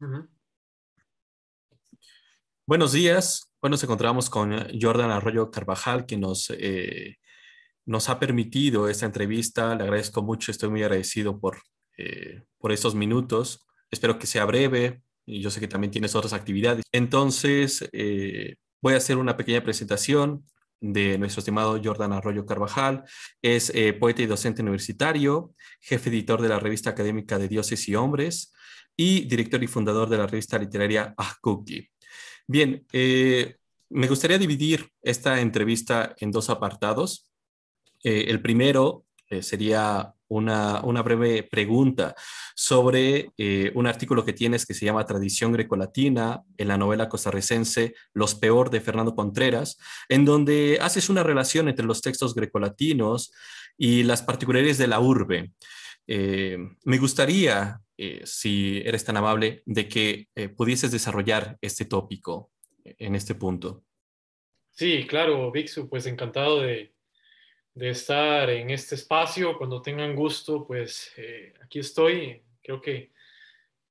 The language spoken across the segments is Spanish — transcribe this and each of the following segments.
Ujú. Buenos días. Hoy nos encontramos con Jordan Arroyo Carvajal, que nos ha permitido esta entrevista. Le agradezco mucho, estoy muy agradecido por estos minutos. Espero que sea breve y yo sé que también tienes otras actividades. Entonces, voy a hacer una pequeña presentación de nuestro estimado Jordan Arroyo Carvajal. Es poeta y docente universitario, jefe editor de la revista académica de Dioses y Hombres y director y fundador de la revista literaria Ahkuki. Bien, me gustaría dividir esta entrevista en dos apartados. El primero sería una breve pregunta sobre un artículo que tienes que se llama Tradición Grecolatina en la novela costarricense Los Peor de Fernando Contreras, en donde haces una relación entre los textos grecolatinos y las particularidades de la urbe. Me gustaría, si eres tan amable, de que pudieses desarrollar este tópico en este punto. Sí, claro, Vixu, pues encantado de estar en este espacio. Cuando tengan gusto, pues aquí estoy. Creo que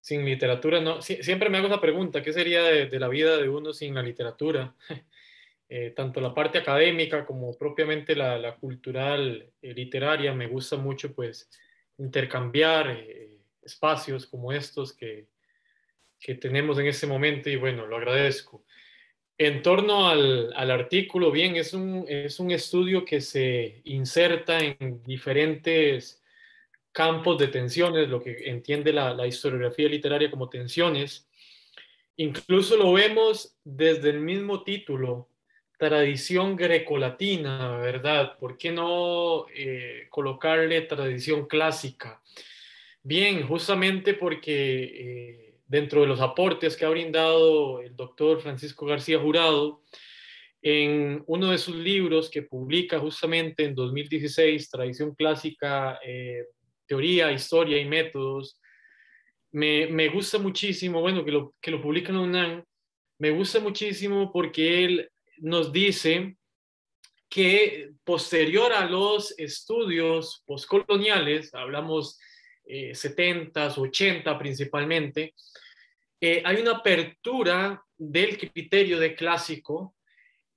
sin literatura no. Siempre me hago esa pregunta: ¿qué sería de la vida de uno sin la literatura? Tanto la parte académica como propiamente la cultural, literaria. Me gusta mucho, pues, intercambiar espacios como estos que tenemos en este momento y bueno, lo agradezco. En torno al artículo, bien, es un estudio que se inserta en diferentes campos de tensiones, lo que entiende la historiografía literaria como tensiones. Incluso lo vemos desde el mismo título, tradición grecolatina, ¿verdad? ¿Por qué no colocarle tradición clásica? Bien, justamente porque dentro de los aportes que ha brindado el doctor Francisco García Jurado, en uno de sus libros que publica justamente en 2016, Tradición Clásica, Teoría, Historia y Métodos, me gusta muchísimo, bueno, que lo publica en la UNAM, me gusta muchísimo porque él nos dice que posterior a los estudios postcoloniales, hablamos 70s, 80 principalmente, hay una apertura del criterio de clásico.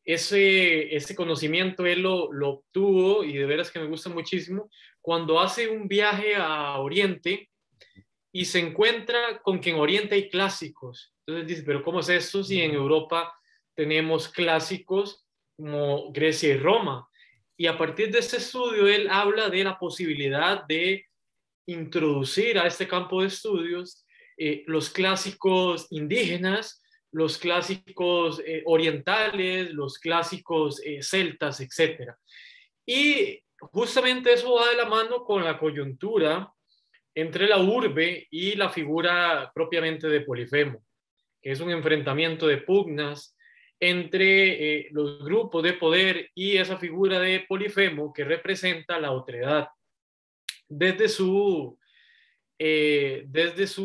Ese conocimiento él lo obtuvo y de veras que me gusta muchísimo cuando hace un viaje a Oriente y se encuentra con que en Oriente hay clásicos. Entonces dice, pero ¿cómo es esto si en Europa tenemos clásicos como Grecia y Roma? Y a partir de ese estudio él habla de la posibilidad de introducir a este campo de estudios los clásicos indígenas, los clásicos orientales, los clásicos celtas, etcétera. Y justamente eso va de la mano con la coyuntura entre la urbe y la figura propiamente de Polifemo, que es un enfrentamiento de pugnas entre los grupos de poder y esa figura de Polifemo que representa la otredad desde su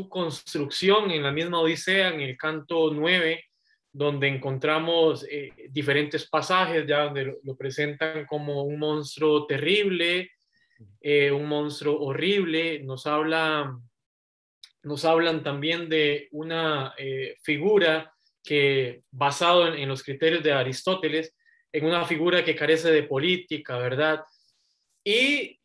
construcción en la misma Odisea, en el canto 9, donde encontramos diferentes pasajes ya donde lo presentan como un monstruo terrible, un monstruo horrible. Nos hablan también de una figura que, basado en los criterios de Aristóteles, en una figura que carece de política, ¿verdad? E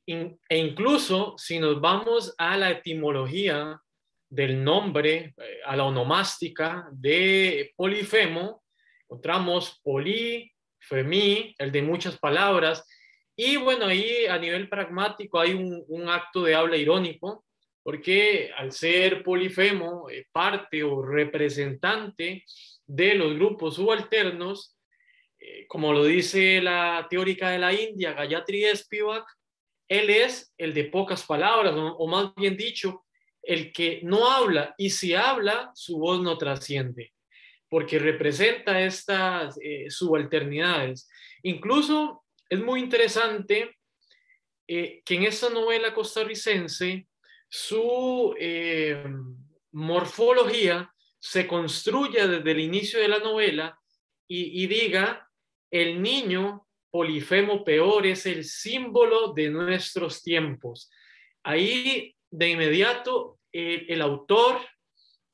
incluso si nos vamos a la etimología del nombre, a la onomástica de Polifemo, encontramos poli, femí, el de muchas palabras, y bueno, ahí a nivel pragmático hay un acto de habla irónico, porque al ser Polifemo parte o representante de los grupos subalternos, como lo dice la teórica de la India, Gayatri Spivak, él es el de pocas palabras, o más bien dicho, el que no habla, y si habla, su voz no trasciende, porque representa estas subalternidades. Incluso es muy interesante que en esta novela costarricense su morfología se construya desde el inicio de la novela y diga, el niño Polifemo Peor es el símbolo de nuestros tiempos. Ahí de inmediato el autor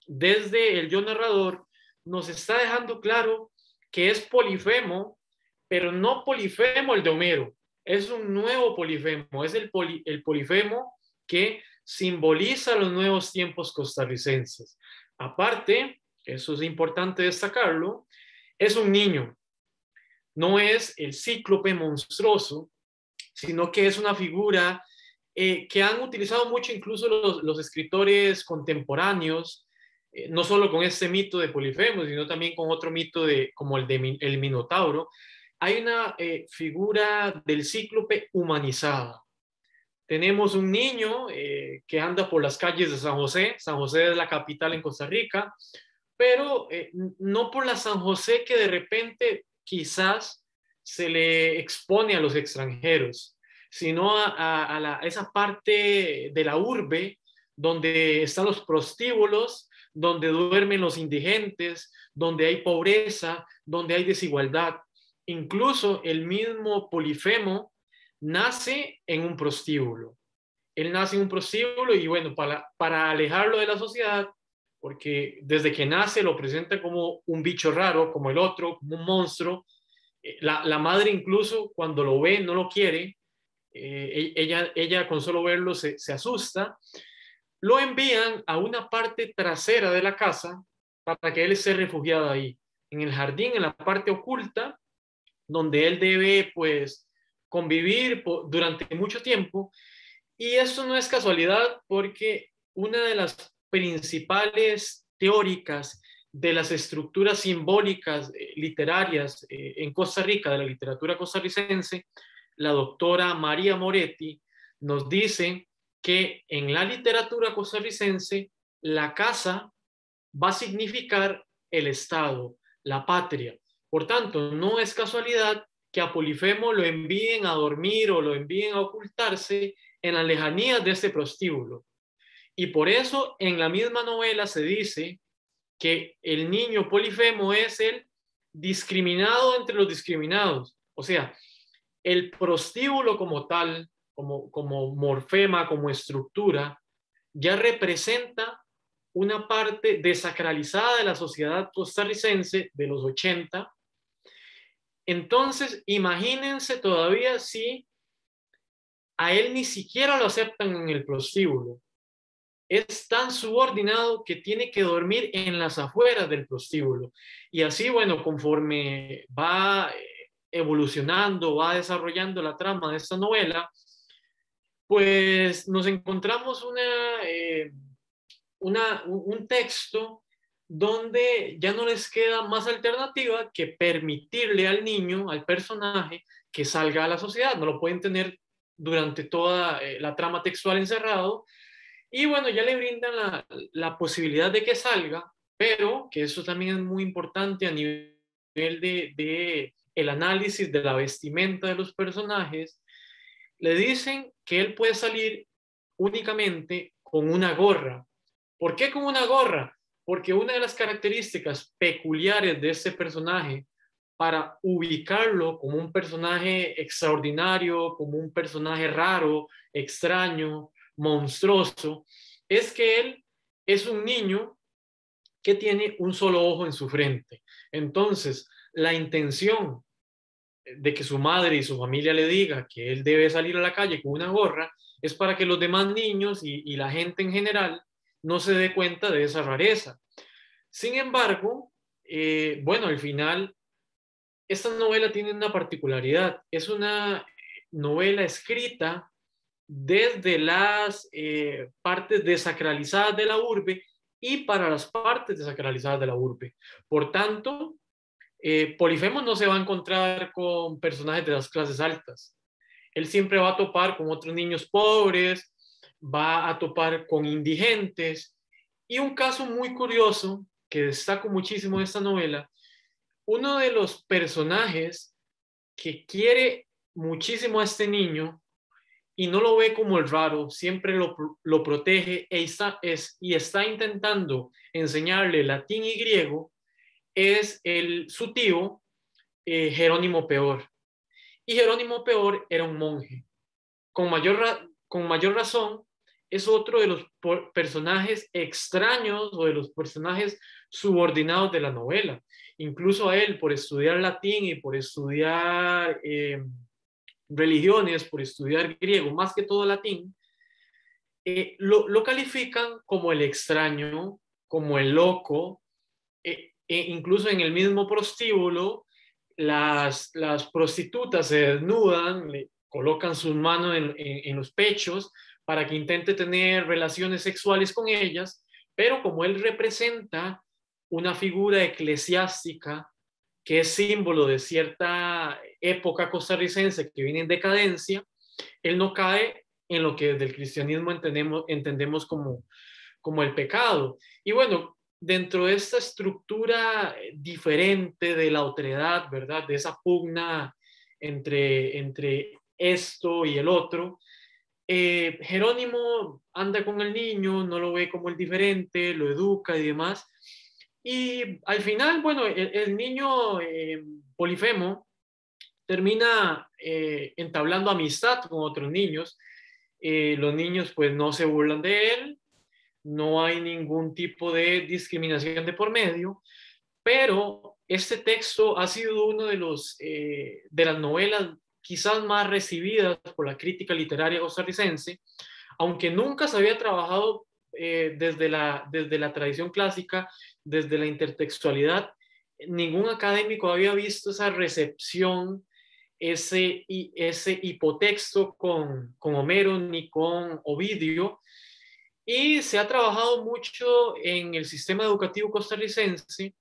desde el yo narrador, nos está dejando claro que es Polifemo, pero no Polifemo el de Homero, es un nuevo Polifemo, es el Polifemo que simboliza los nuevos tiempos costarricenses. Aparte, eso es importante destacarlo, es un niño, no es el cíclope monstruoso, sino que es una figura que han utilizado mucho incluso los escritores contemporáneos, no solo con este mito de Polifemo, sino también con otro mito como el de el Minotauro. Hay una figura del cíclope humanizada. Tenemos un niño que anda por las calles de San José. San José es la capital en Costa Rica, pero no por la San José que de repente quizás se le expone a los extranjeros, sino a esa parte de la urbe donde están los prostíbulos, donde duermen los indigentes, donde hay pobreza, donde hay desigualdad. Incluso el mismo Polifemo nace en un prostíbulo. Él nace en un prostíbulo y bueno, para alejarlo de la sociedad, porque desde que nace lo presenta como un bicho raro, como el otro, como un monstruo. La madre incluso cuando lo ve no lo quiere, ella con solo verlo se asusta. Lo envían a una parte trasera de la casa para que él esté refugiado ahí, en el jardín, en la parte oculta, donde él debe pues convivir durante mucho tiempo. Y eso no es casualidad porque una de las principales teóricas de las estructuras simbólicas literarias en Costa Rica, de la literatura costarricense, la doctora María Moretti, nos dice que en la literatura costarricense la casa va a significar el Estado, la patria. Por tanto, no es casualidad que a Polifemo lo envíen a dormir o lo envíen a ocultarse en las lejanías de este prostíbulo. Y por eso en la misma novela se dice que el niño Polifemo es el discriminado entre los discriminados. O sea, el prostíbulo como tal, como morfema, como estructura, ya representa una parte desacralizada de la sociedad costarricense de los 80. Entonces, imagínense todavía si a él ni siquiera lo aceptan en el prostíbulo. Es tan subordinado que tiene que dormir en las afueras del prostíbulo. Y así, bueno, conforme va evolucionando, va desarrollando la trama de esta novela, pues nos encontramos un texto donde ya no les queda más alternativa que permitirle al niño, al personaje, que salga a la sociedad. No lo pueden tener durante toda la trama textual encerrado. Y bueno, ya le brindan la posibilidad de que salga, pero que eso también es muy importante a nivel de el análisis de la vestimenta de los personajes. Le dicen que él puede salir únicamente con una gorra. ¿Por qué con una gorra? Porque una de las características peculiares de este personaje para ubicarlo como un personaje extraordinario, como un personaje raro, extraño, monstruoso, es que él es un niño que tiene un solo ojo en su frente. Entonces, la intención de que su madre y su familia le diga que él debe salir a la calle con una gorra es para que los demás niños y la gente en general no se dé cuenta de esa rareza. Sin embargo, bueno, al final, esta novela tiene una particularidad. Es una novela escrita desde las partes desacralizadas de la urbe y para las partes desacralizadas de la urbe. Por tanto, Polifemo no se va a encontrar con personajes de las clases altas. Él siempre va a topar con otros niños pobres, va a topar con indigentes. Y un caso muy curioso que destaco muchísimo de esta novela, uno de los personajes que quiere muchísimo a este niño y no lo ve como el raro, siempre lo protege y está intentando enseñarle latín y griego, es su tío Jerónimo Peor. Y Jerónimo Peor era un monje. Con mayor razón, es otro de los personajes extraños o de los personajes subordinados de la novela. Incluso a él, por estudiar latín y por estudiar religiones, por estudiar griego, más que todo latín, lo califican como el extraño, como el loco, incluso en el mismo prostíbulo, las prostitutas se desnudan, le colocan sus manos en los pechos para que intente tener relaciones sexuales con ellas, pero como él representa una figura eclesiástica que es símbolo de cierta época costarricense que viene en decadencia, él no cae en lo que desde el cristianismo entendemos como el pecado. Y bueno, dentro de esta estructura diferente de la otredad, ¿verdad? De esa pugna entre esto y el otro, Jerónimo anda con el niño, no lo ve como el diferente, lo educa y demás. Y al final, bueno, el niño Polifemo termina entablando amistad con otros niños. Los niños pues no se burlan de él, no hay ningún tipo de discriminación de por medio, pero este texto ha sido uno de las novelas quizás más recibidas por la crítica literaria costarricense, aunque nunca se había trabajado desde la tradición clásica, desde la intertextualidad, ningún académico había visto esa recepción, ese hipotexto con Homero ni con Ovidio, y se ha trabajado mucho en el sistema educativo costarricense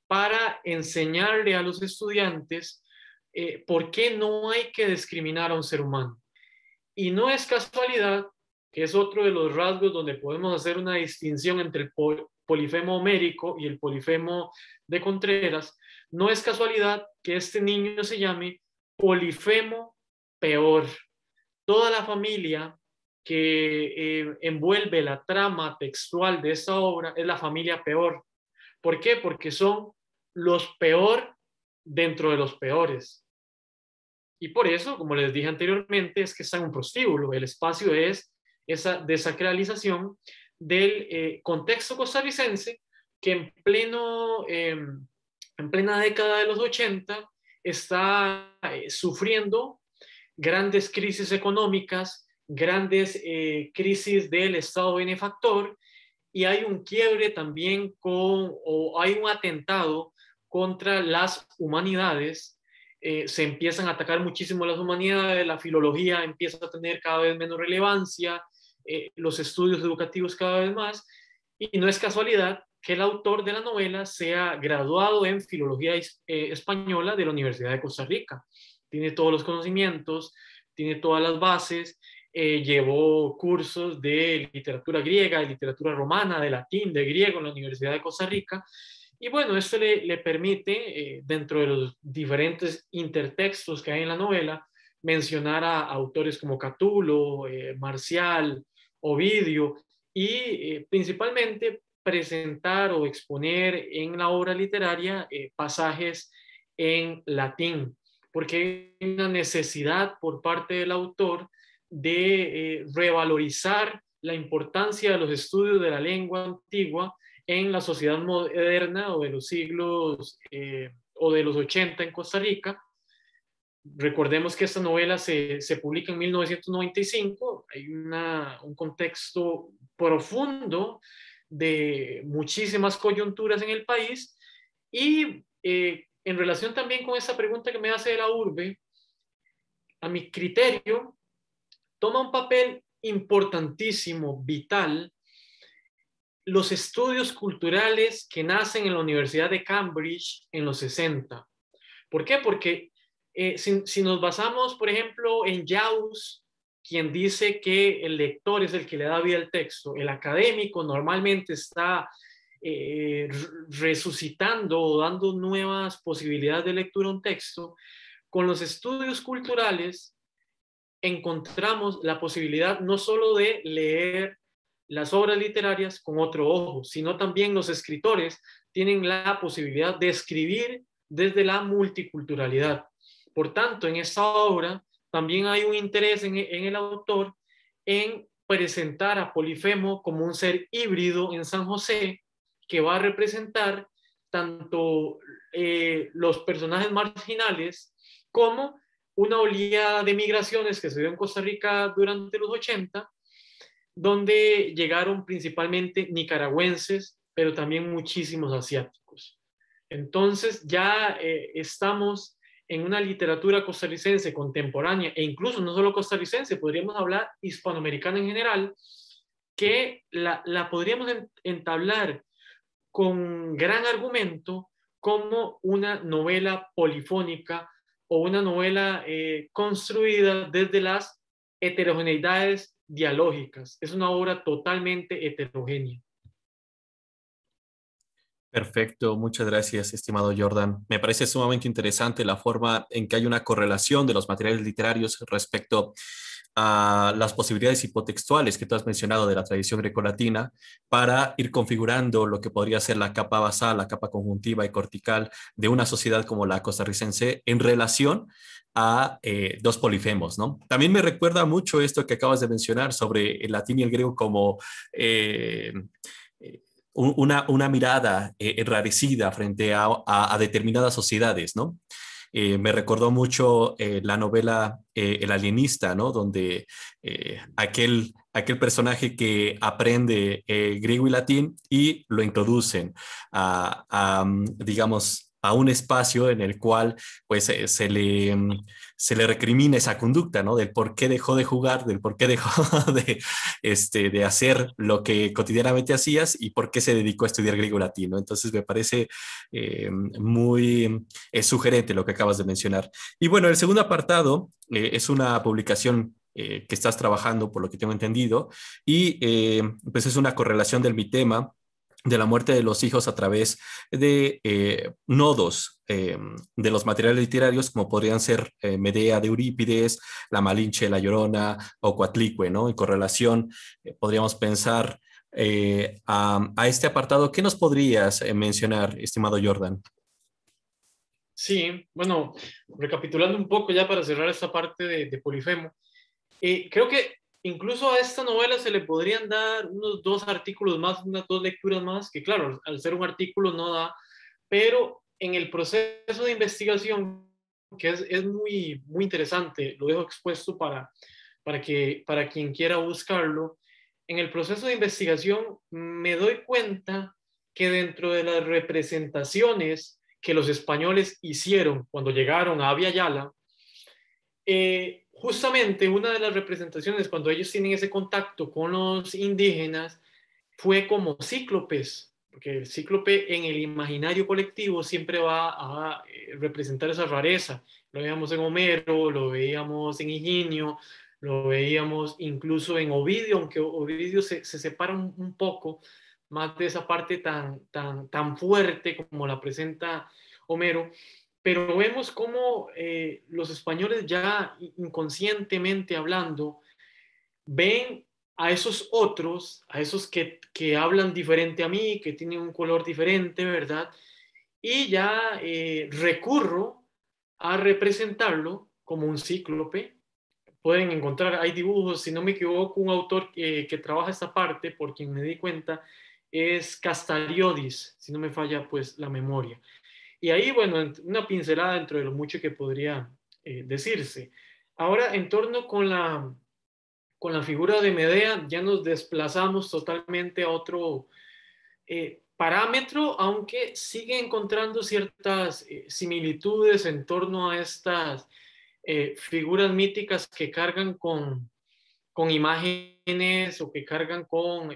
para enseñarle a los estudiantes por qué no hay que discriminar a un ser humano. Y no es casualidad, que es otro de los rasgos donde podemos hacer una distinción entre el polifemo homérico y el polifemo de Contreras, no es casualidad que este niño se llame Polifemo peor. Toda la familia que envuelve la trama textual de esta obra es la familia peor. ¿Por qué? Porque son los peor dentro de los peores. Y por eso, como les dije anteriormente, es que está en un prostíbulo. El espacio es esa desacralización del contexto costarricense que en plena década de los 80 está sufriendo grandes crisis económicas, grandes crisis del Estado benefactor, y hay un quiebre también o hay un atentado contra las humanidades. Se empiezan a atacar muchísimo las humanidades, la filología empieza a tener cada vez menos relevancia, los estudios educativos cada vez más, y no es casualidad que el autor de la novela sea graduado en filología española de la Universidad de Costa Rica. Tiene todos los conocimientos, tiene todas las bases, llevó cursos de literatura griega, de literatura romana, de latín, de griego en la Universidad de Costa Rica. Y bueno, esto le permite, dentro de los diferentes intertextos que hay en la novela, mencionar a autores como Catulo, Marcial, Ovidio, y principalmente presentar o exponer en la obra literaria pasajes en latín, porque hay una necesidad por parte del autor de revalorizar la importancia de los estudios de la lengua antigua en la sociedad moderna o de los siglos o de los 80 en Costa Rica. Recordemos que esta novela se publica en 1995, hay un contexto profundo de muchísimas coyunturas en el país, y en relación también con esa pregunta que me hace de la urbe, a mi criterio, toma un papel importantísimo, vital, los estudios culturales que nacen en la Universidad de Cambridge en los 60. ¿Por qué? Porque si nos basamos, por ejemplo, en Jaus, quien dice que el lector es el que le da vida al texto, el académico normalmente está resucitando o dando nuevas posibilidades de lectura a un texto. Con los estudios culturales encontramos la posibilidad no solo de leer las obras literarias con otro ojo, sino también los escritores tienen la posibilidad de escribir desde la multiculturalidad. Por tanto, en esta obra también hay un interés en el autor en presentar a Polifemo como un ser híbrido en San José que va a representar tanto los personajes marginales como una oleada de migraciones que se dio en Costa Rica durante los 80, donde llegaron principalmente nicaragüenses, pero también muchísimos asiáticos. Entonces ya estamos en una literatura costarricense contemporánea, e incluso no solo costarricense, podríamos hablar hispanoamericana en general, que la podríamos entablar con gran argumento como una novela polifónica o una novela construida desde las heterogeneidades dialógicas. Es una obra totalmente heterogénea. Perfecto, muchas gracias, estimado Jordan. Me parece sumamente interesante la forma en que hay una correlación de los materiales literarios respecto a las posibilidades hipotextuales que tú has mencionado de la tradición grecolatina para ir configurando lo que podría ser la capa basal, la capa conjuntiva y cortical de una sociedad como la costarricense en relación a dos polifemos, ¿no? También me recuerda mucho esto que acabas de mencionar sobre el latín y el griego como una mirada enrarecida frente a determinadas sociedades, ¿no? Me recordó mucho la novela El alienista, ¿no? Donde aquel personaje que aprende griego y latín y lo introducen digamos, a un espacio en el cual pues se le recrimina esa conducta, ¿no? Del por qué dejó de jugar, del por qué dejó de hacer lo que cotidianamente hacías y por qué se dedicó a estudiar griego y latino. Entonces me parece muy sugerente lo que acabas de mencionar. Y bueno, el segundo apartado es una publicación que estás trabajando, por lo que tengo entendido, y pues es una correlación del mitema de la muerte de los hijos a través de nodos de los materiales literarios, como podrían ser Medea de Eurípides, La Malinche, La Llorona o Coatlicue, ¿no? En correlación, podríamos pensar a este apartado. ¿Qué nos podrías mencionar, estimado Jordan? Sí, bueno, recapitulando un poco ya para cerrar esta parte de Polifemo, creo que incluso a esta novela se le podrían dar unos 2 artículos más, unas 2 lecturas más, que claro, al ser un artículo no da, pero en el proceso de investigación, que es muy, muy interesante, lo dejo expuesto para quien quiera buscarlo, en el proceso de investigación me doy cuenta que dentro de las representaciones que los españoles hicieron cuando llegaron a Abya Yala, justamente una de las representaciones cuando ellos tienen ese contacto con los indígenas fue como cíclopes, porque el cíclope en el imaginario colectivo siempre va a representar esa rareza. Lo veíamos en Homero, lo veíamos en Higinio, lo veíamos incluso en Ovidio, aunque Ovidio se separa un poco más de esa parte tan fuerte como la presenta Homero, pero vemos cómo los españoles ya inconscientemente hablando, ven a esos otros, a esos que hablan diferente a mí, que tienen un color diferente, ¿verdad? Y ya recurro a representarlo como un cíclope. Pueden encontrar, hay dibujos, si no me equivoco, un autor que trabaja esta parte, por quien me di cuenta, es Castaliodis, si no me falla pues la memoria. Y ahí, bueno, una pincelada dentro de lo mucho que podría decirse. Ahora, en torno con la figura de Medea, ya nos desplazamos totalmente a otro parámetro, aunque sigue encontrando ciertas similitudes en torno a estas figuras míticas que cargan con imágenes o que cargan con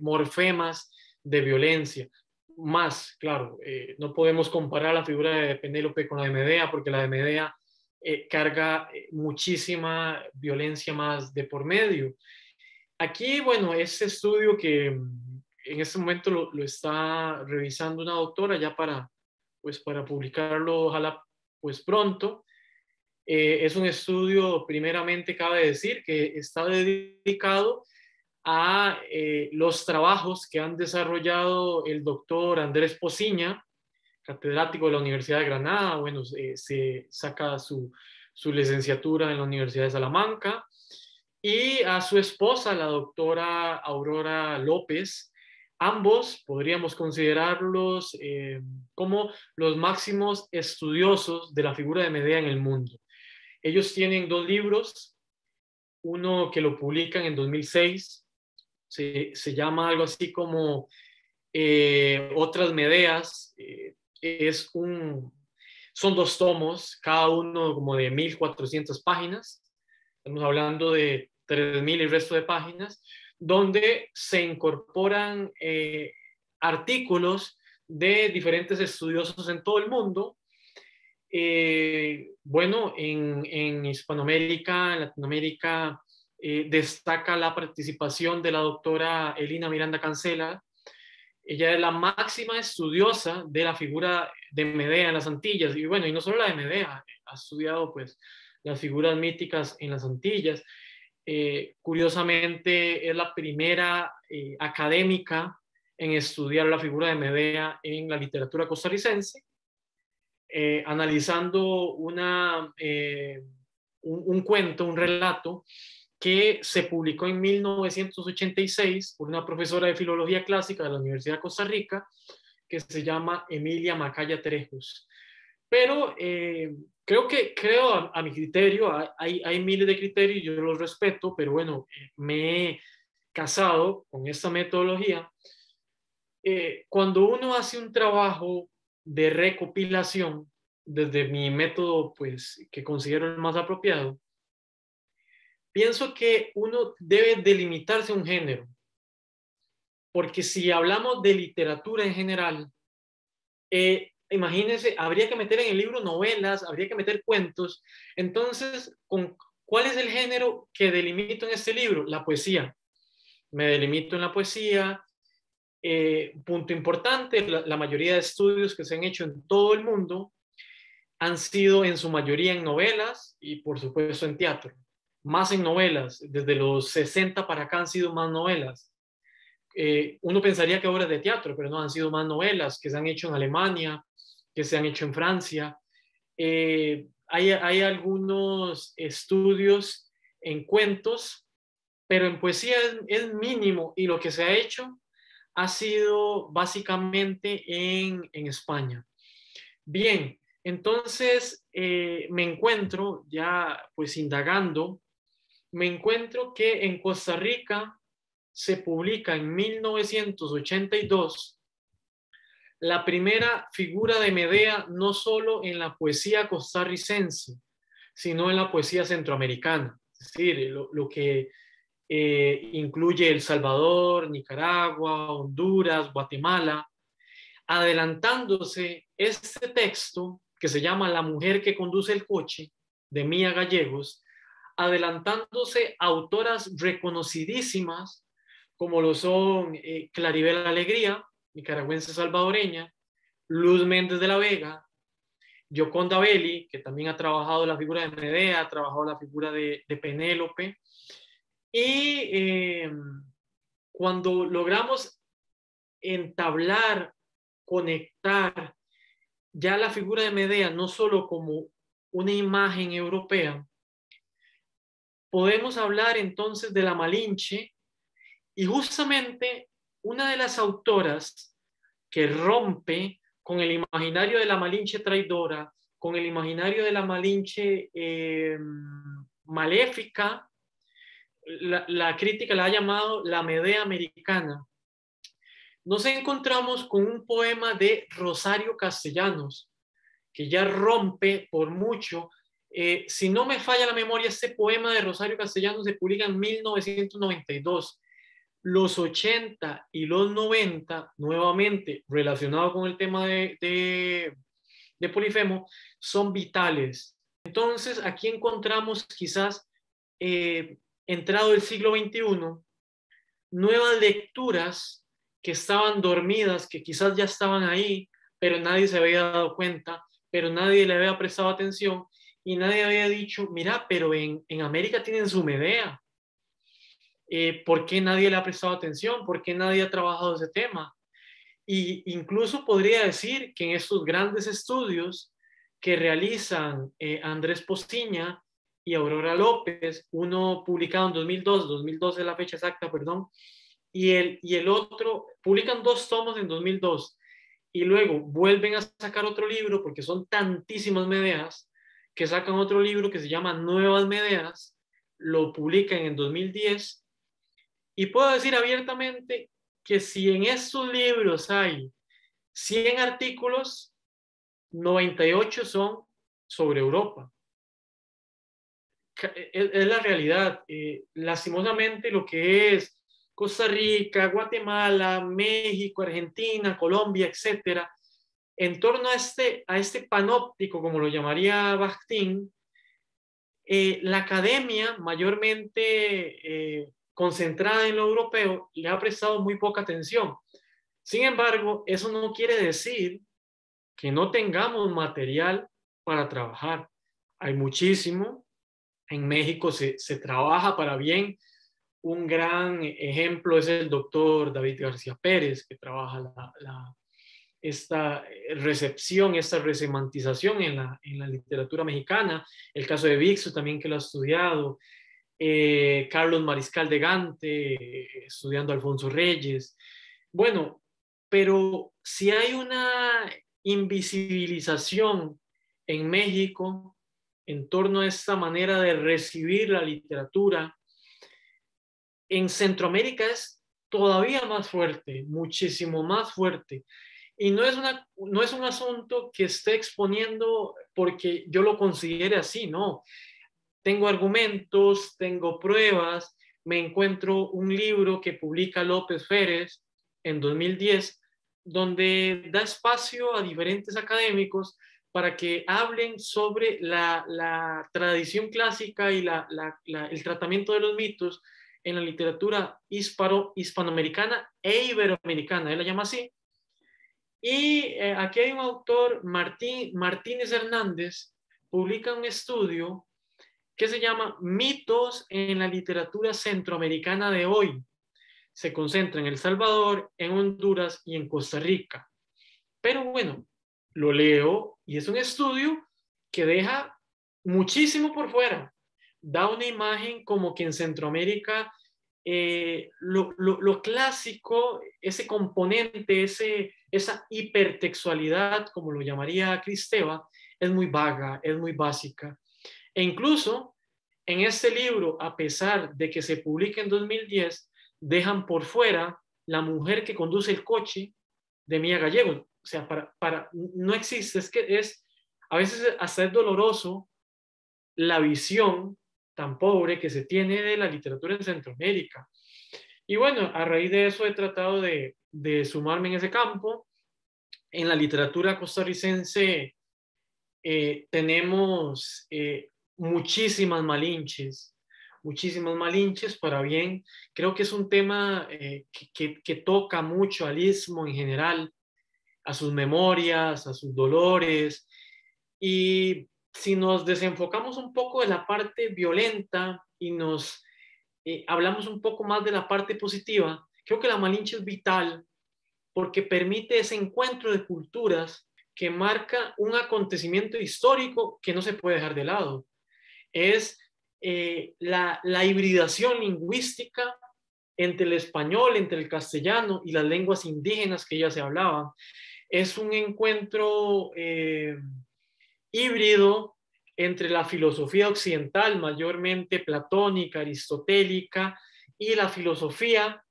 morfemas de violencia. Más, claro, no podemos comparar la figura de Penélope con la de Medea, porque la de Medea carga muchísima violencia más de por medio. Aquí, bueno, este estudio que en este momento lo está revisando una doctora ya pues, para publicarlo, ojalá pues pronto. Es un estudio, primeramente cabe decir, que está dedicado a los trabajos que han desarrollado el doctor Andrés Pociña, catedrático de la Universidad de Granada. Bueno, se saca su licenciatura en la Universidad de Salamanca y a su esposa, la doctora Aurora López. Ambos podríamos considerarlos como los máximos estudiosos de la figura de Medea en el mundo. Ellos tienen 2 libros, uno que lo publican en 2006, se llama algo así como Otras Medeas. Son 2 tomos, cada uno como de 1.400 páginas. Estamos hablando de 3.000 y resto de páginas, donde se incorporan artículos de diferentes estudiosos en todo el mundo. Bueno, en Hispanoamérica, en Latinoamérica, destaca la participación de la doctora Elina Miranda Cancela. Ella es la máxima estudiosa de la figura de Medea en las Antillas. Y bueno, y no solo la de Medea, ha estudiado pues las figuras míticas en las Antillas. Curiosamente, es la primera académica en estudiar la figura de Medea en la literatura costarricense, analizando un cuento, un relato que se publicó en 1986 por una profesora de filología clásica de la Universidad de Costa Rica, que se llama Emilia Macaya Trejos. Pero creo a mi criterio, hay miles de criterios, yo los respeto, pero bueno, me he casado con esta metodología. Cuando uno hace un trabajo de recopilación, desde mi método, pues, que considero el más apropiado, pienso que uno debe delimitarse un género, porque si hablamos de literatura en general, imagínense, habría que meter en el libro novelas, habría que meter cuentos. Entonces, ¿cuál es el género que delimito en este libro? La poesía. Me delimito en la poesía. Punto importante, la mayoría de estudios que se han hecho en todo el mundo han sido en su mayoría en novelas y por supuesto en teatro. Más en novelas, desde los 60 para acá han sido más novelas. Uno pensaría que obras de teatro, pero no, han sido más novelas que se han hecho en Alemania, que se han hecho en Francia. Hay algunos estudios en cuentos, pero en poesía es mínimo, y lo que se ha hecho ha sido básicamente en España. Bien, entonces me encuentro ya pues indagando, me encuentro que en Costa Rica se publica en 1982 la primera figura de Medea, no solo en la poesía costarricense, sino en la poesía centroamericana, es decir, lo que incluye El Salvador, Nicaragua, Honduras, Guatemala, adelantándose este texto que se llama La mujer que conduce el coche, de Mía Gallegos, adelantándose autoras reconocidísimas como lo son Claribel Alegría, nicaragüense salvadoreña, Luz Méndez de la Vega, Gioconda Belli, que también ha trabajado la figura de Medea, ha trabajado la figura de Penélope. Y cuando logramos entablar, conectar ya la figura de Medea no solo como una imagen europea, podemos hablar entonces de la Malinche, y justamente una de las autoras que rompe con el imaginario de la Malinche traidora, con el imaginario de la Malinche maléfica, la crítica la ha llamado la Medea americana. Nos encontramos con un poema de Rosario Castellanos, que ya rompe por mucho. Si no me falla la memoria, este poema de Rosario Castellanos se publica en 1992. Los 80 y los 90, nuevamente relacionado con el tema de Polifemo, son vitales. Entonces, aquí encontramos quizás, entrado el siglo XXI, nuevas lecturas que estaban dormidas, que quizás ya estaban ahí, pero nadie se había dado cuenta, pero nadie le había prestado atención, y nadie había dicho, mira, pero en América tienen su Medea. ¿Por qué nadie le ha prestado atención? ¿Por qué nadie ha trabajado ese tema? Y incluso podría decir que en estos grandes estudios que realizan Andrés Postiña y Aurora López, uno publicado en 2002 es la fecha exacta, perdón, y el otro, publican 2 tomos en 2002 y luego vuelven a sacar otro libro porque son tantísimas Medeas que sacan otro libro que se llama Nuevas Medeas, lo publican en 2010 y puedo decir abiertamente que si en estos libros hay 100 artículos, 98 son sobre Europa. Es la realidad. Lastimosamente lo que es Costa Rica, Guatemala, México, Argentina, Colombia, etcétera, en torno a este panóptico, como lo llamaría Bakhtin, la academia, mayormente concentrada en lo europeo, le ha prestado muy poca atención. Sin embargo, eso no quiere decir que no tengamos material para trabajar. Hay muchísimo. En México se trabaja para bien. Un gran ejemplo es el doctor David García Pérez, que trabaja esta recepción, esta resemantización en la literatura mexicana. El caso de Vixo también, que lo ha estudiado. Carlos Mariscal de Gante, estudiando a Alfonso Reyes. Bueno, pero si hay una invisibilización en México en torno a esta manera de recibir la literatura, en Centroamérica es todavía más fuerte, muchísimo más fuerte. Y no es un asunto que esté exponiendo porque yo lo considere así, no. Tengo argumentos, tengo pruebas, me encuentro un libro que publica López Férez en 2010, donde da espacio a diferentes académicos para que hablen sobre la tradición clásica y el tratamiento de los mitos en la literatura hispanoamericana e iberoamericana, él la llama así. Y aquí hay un autor, Martínez Hernández, publica un estudio que se llama Mitos en la literatura centroamericana de hoy. Se concentra en El Salvador, en Honduras y en Costa Rica. Pero bueno, lo leo y es un estudio que deja muchísimo por fuera. Da una imagen como que en Centroamérica lo clásico, ese componente, esa hipertextualidad, como lo llamaría Cristeva, es muy vaga, es muy básica. E incluso en este libro, a pesar de que se publica en 2010, dejan por fuera La mujer que conduce el coche de Mía Gallego. O sea, no existe, es que a veces hasta es doloroso la visión tan pobre que se tiene de la literatura en Centroamérica. Y bueno, a raíz de eso he tratado de sumarme en ese campo. En la literatura costarricense tenemos muchísimas malinches para bien. Creo que es un tema que toca mucho al istmo en general, a sus memorias, a sus dolores. Y si nos desenfocamos un poco de la parte violenta y nos hablamos un poco más de la parte positiva, creo que la Malinche es vital porque permite ese encuentro de culturas que marca un acontecimiento histórico que no se puede dejar de lado. Es la hibridación lingüística entre el español, entre el castellano y las lenguas indígenas que ya se hablaban. Es un encuentro híbrido entre la filosofía occidental, mayormente platónica, aristotélica, y la filosofía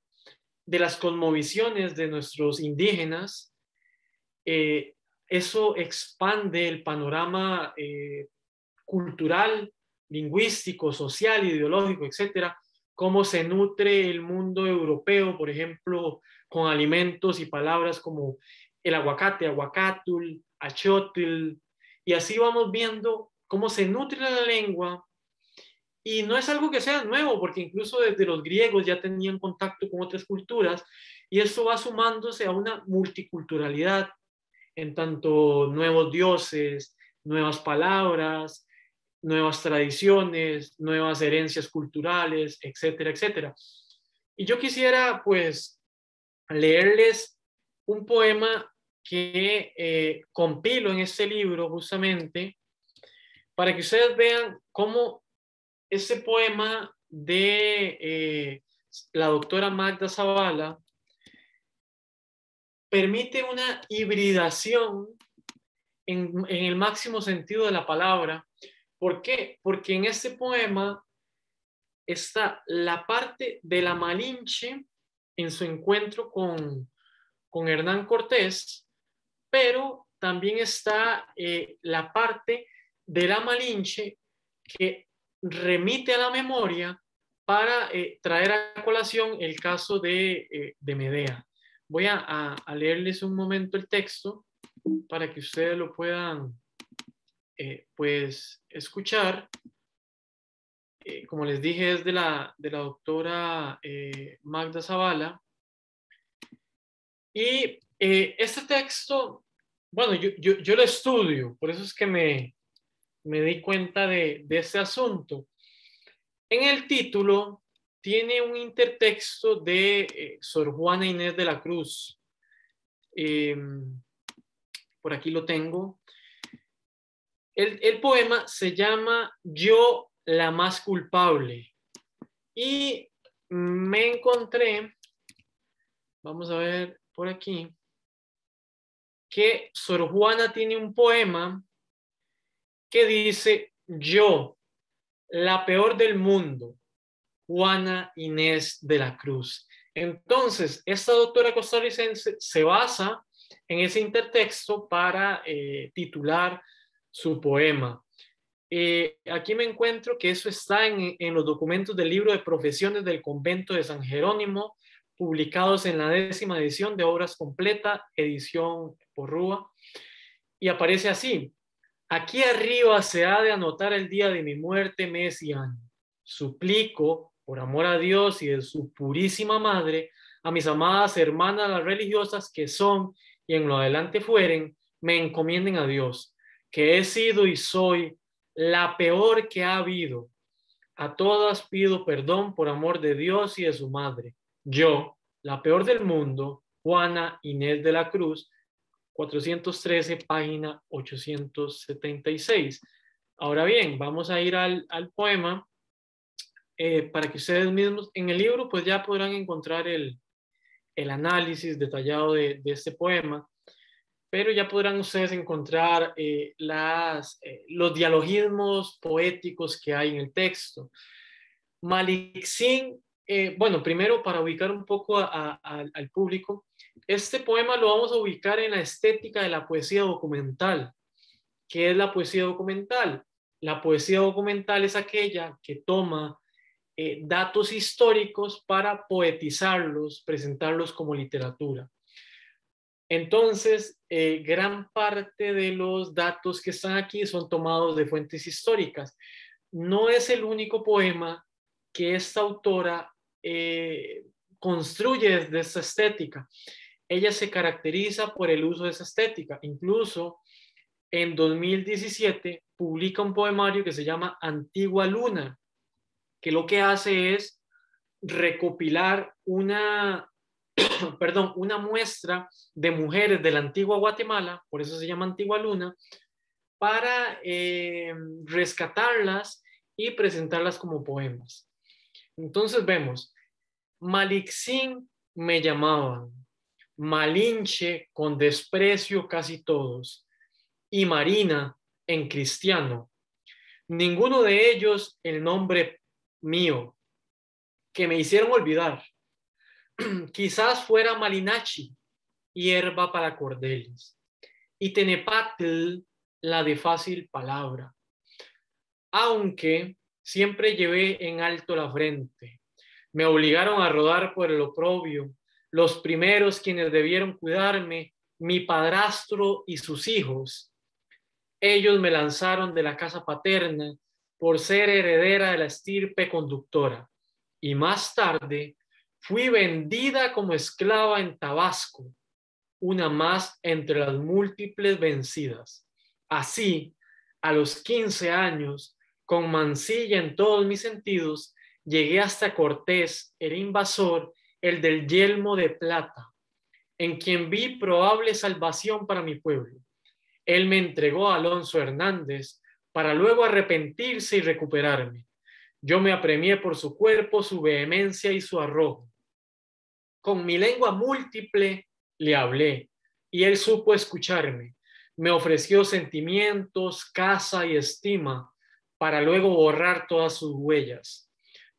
de las cosmovisiones de nuestros indígenas. Eso expande el panorama cultural, lingüístico, social, ideológico, etcétera. Cómo se nutre el mundo europeo, por ejemplo, con alimentos y palabras como el aguacate, aguacatul, achotl, y así vamos viendo cómo se nutre la lengua. Y no es algo que sea nuevo, porque incluso desde los griegos ya tenían contacto con otras culturas, y esto va sumándose a una multiculturalidad en tanto nuevos dioses, nuevas palabras, nuevas tradiciones, nuevas herencias culturales, etcétera, etcétera. Y yo quisiera, pues, leerles un poema que compilo en este libro justamente para que ustedes vean cómo este poema de la doctora Magda Zavala permite una hibridación en el máximo sentido de la palabra. ¿Por qué? Porque en este poema está la parte de la Malinche en su encuentro con Hernán Cortés, pero también está la parte de la Malinche que remite a la memoria para traer a colación el caso de Medea. Voy a leerles un momento el texto para que ustedes lo puedan pues escuchar. Como les dije, es de la doctora Magda Zavala. Y este texto, bueno, yo lo estudio, por eso es que me di cuenta de este asunto. En el título tiene un intertexto de Sor Juana Inés de la Cruz. Por aquí lo tengo. El poema se llama Yo la más culpable. Y me encontré, vamos a ver por aquí, que Sor Juana tiene un poema que dice: yo, la peor del mundo, Juana Inés de la Cruz. Entonces, esta doctora costarricense se basa en ese intertexto para titular su poema. Aquí me encuentro que eso está en los documentos del libro de profesiones del convento de San Jerónimo, publicados en la 10ª edición de Obras Completa, edición Porrúa, y aparece así: aquí arriba se ha de anotar el día de mi muerte, mes y año. Suplico, por amor a Dios y de su purísima madre, a mis amadas hermanas las religiosas que son y en lo adelante fueren, me encomienden a Dios, que he sido y soy la peor que ha habido. A todas pido perdón por amor de Dios y de su madre. Yo, la peor del mundo, Juana Inés de la Cruz, 413, página 876. Ahora bien, vamos a ir al poema para que ustedes mismos en el libro pues ya podrán encontrar el análisis detallado de este poema, pero ya podrán ustedes encontrar los dialogismos poéticos que hay en el texto. Malixín, bueno, primero para ubicar un poco al público, este poema lo vamos a ubicar en la estética de la poesía documental. ¿Qué es la poesía documental? La poesía documental es aquella que toma datos históricos para poetizarlos, presentarlos como literatura. Entonces, gran parte de los datos que están aquí son tomados de fuentes históricas. No es el único poema que esta autora construye desde esta estética. Ella se caracteriza por el uso de esa estética. Incluso en 2017 publica un poemario que se llama Antigua Luna, que lo que hace es recopilar una muestra de mujeres de la antigua Guatemala, por eso se llama Antigua Luna, para rescatarlas y presentarlas como poemas. Entonces vemos: Malixín me llamaban, Malinche con desprecio casi todos, y Marina en cristiano. Ninguno de ellos el nombre mío, que me hicieron olvidar. Quizás fuera Malinachi, hierba para cordeles, y Tenepatl, la de fácil palabra. Aunque siempre llevé en alto la frente, me obligaron a rodar por el oprobio, los primeros quienes debieron cuidarme, mi padrastro y sus hijos. Ellos me lanzaron de la casa paterna por ser heredera de la estirpe conductora, y más tarde fui vendida como esclava en Tabasco, una más entre las múltiples vencidas. Así, a los 15 años, con mancilla en todos mis sentidos, llegué hasta Cortés, el invasor, el del yelmo de plata, en quien vi probable salvación para mi pueblo. Él me entregó a Alonso Hernández para luego arrepentirse y recuperarme. Yo me apremié por su cuerpo, su vehemencia y su arrojo. Con mi lengua múltiple le hablé y él supo escucharme. Me ofreció sentimientos, casa y estima para luego borrar todas sus huellas.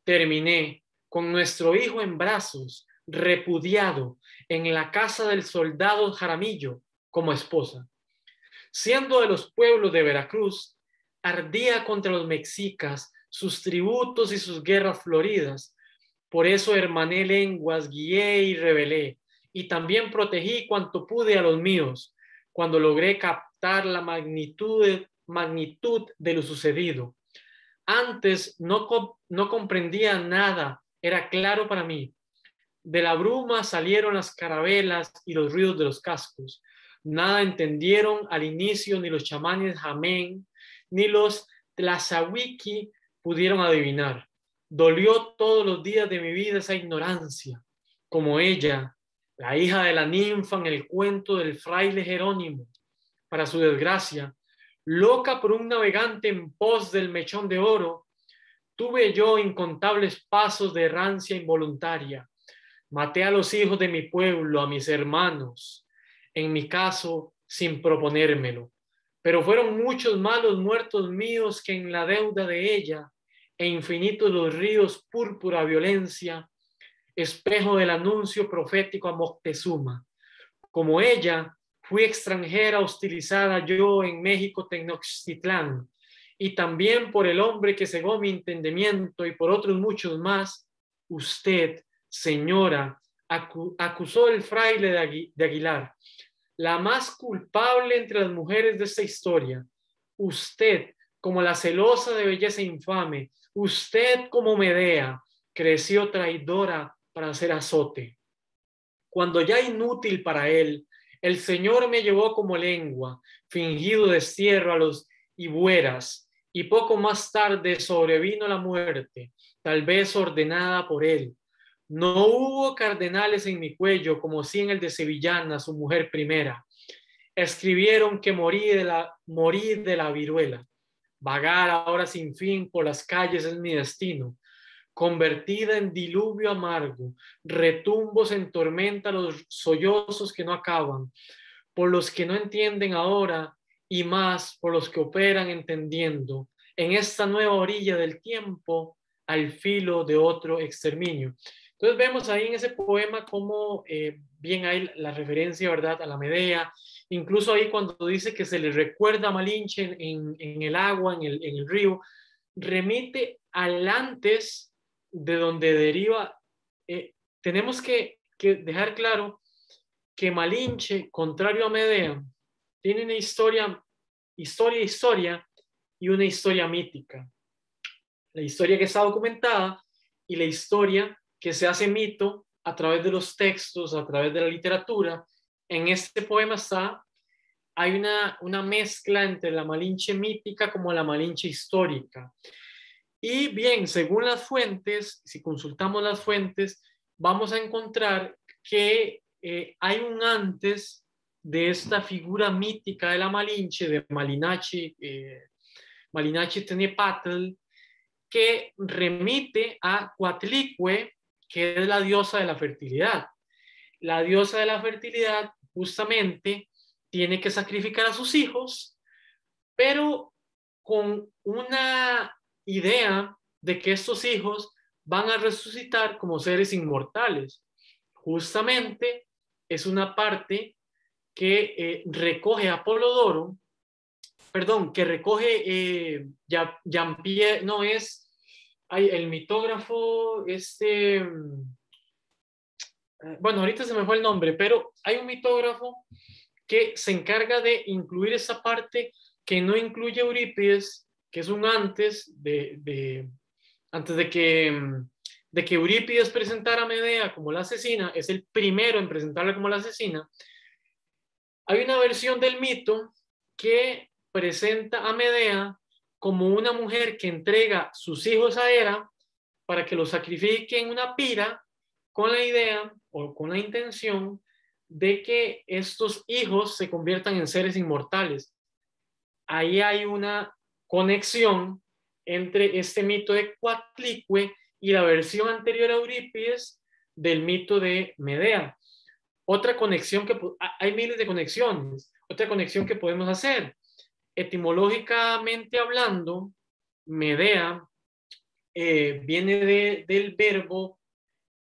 Terminé con nuestro hijo en brazos, repudiado en la casa del soldado Jaramillo como esposa. Siendo de los pueblos de Veracruz, ardía contra los mexicas, sus tributos y sus guerras floridas. Por eso hermané lenguas, guié y rebelé, y también protegí cuanto pude a los míos, cuando logré captar la magnitud de lo sucedido. Antes no comprendía nada, era claro para mí. De la bruma salieron las carabelas y los ruidos de los cascos. Nada entendieron al inicio ni los chamanes Jamén, ni los Tlazahuiki pudieron adivinar. Dolió todos los días de mi vida esa ignorancia, como ella, la hija de la ninfa en el cuento del fraile Jerónimo. Para su desgracia, loca por un navegante en pos del mechón de oro, tuve yo incontables pasos de errancia involuntaria. Maté a los hijos de mi pueblo, a mis hermanos, en mi caso, sin proponérmelo. Pero fueron muchos malos muertos míos que en la deuda de ella, e infinitos los ríos púrpura violencia, espejo del anuncio profético a Moctezuma. Como ella, fui extranjera hostilizada yo en México Tenochtitlán, y también por el hombre que cegó mi entendimiento y por otros muchos más, usted, señora, acusó el fraile de Aguilar, la más culpable entre las mujeres de esta historia. Usted, como la celosa de belleza infame, usted como Medea, creció traidora para hacer azote. Cuando ya inútil para él, el Señor me llevó como lengua, fingido destierro a los hibueras, y poco más tarde sobrevino la muerte, tal vez ordenada por él. No hubo cardenales en mi cuello, como sí en el de Sevillana, su mujer primera. Escribieron que morí de la viruela. Vagar ahora sin fin por las calles es mi destino. Convertida en diluvio amargo, retumbos en tormenta los sollozos que no acaban, por los que no entienden ahora y más por los que operan entendiendo, en esta nueva orilla del tiempo, al filo de otro exterminio. Entonces vemos ahí en ese poema cómo bien hay la referencia, ¿verdad?, a la Medea, incluso ahí cuando dice que se le recuerda a Malinche en el agua, en el río, remite al antes de donde deriva. Tenemos que dejar claro que Malinche, contrario a Medea, tiene una historia y una historia mítica. La historia que está documentada y la historia que se hace mito a través de los textos, a través de la literatura. En este poema hay una mezcla entre la Malinche mítica como la Malinche histórica. Y bien, según las fuentes, si consultamos las fuentes, vamos a encontrar que hay un antes de esta figura mítica de la Malinche, de Malinachi Tenepatl, que remite a Coatlicue, que es la diosa de la fertilidad. La diosa de la fertilidad justamente tiene que sacrificar a sus hijos, pero con una idea de que estos hijos van a resucitar como seres inmortales. Justamente es una parte que recoge Apolodoro, perdón, que recoge Jean-Pierre, no es el mitógrafo, bueno, ahorita se me fue el nombre, pero hay un mitógrafo que se encarga de incluir esa parte que no incluye Eurípides, que es un antes de que Eurípides presentara a Medea como la asesina, es el primero en presentarla como la asesina. Hay una versión del mito que presenta a Medea como una mujer que entrega sus hijos a Hera para que los sacrifique en una pira con la idea o con la intención de que estos hijos se conviertan en seres inmortales. Ahí hay una conexión entre este mito de Coatlicue y la versión anterior a Eurípides del mito de Medea. Otra conexión hay miles de conexiones. Otra conexión que podemos hacer, etimológicamente hablando, Medea viene del verbo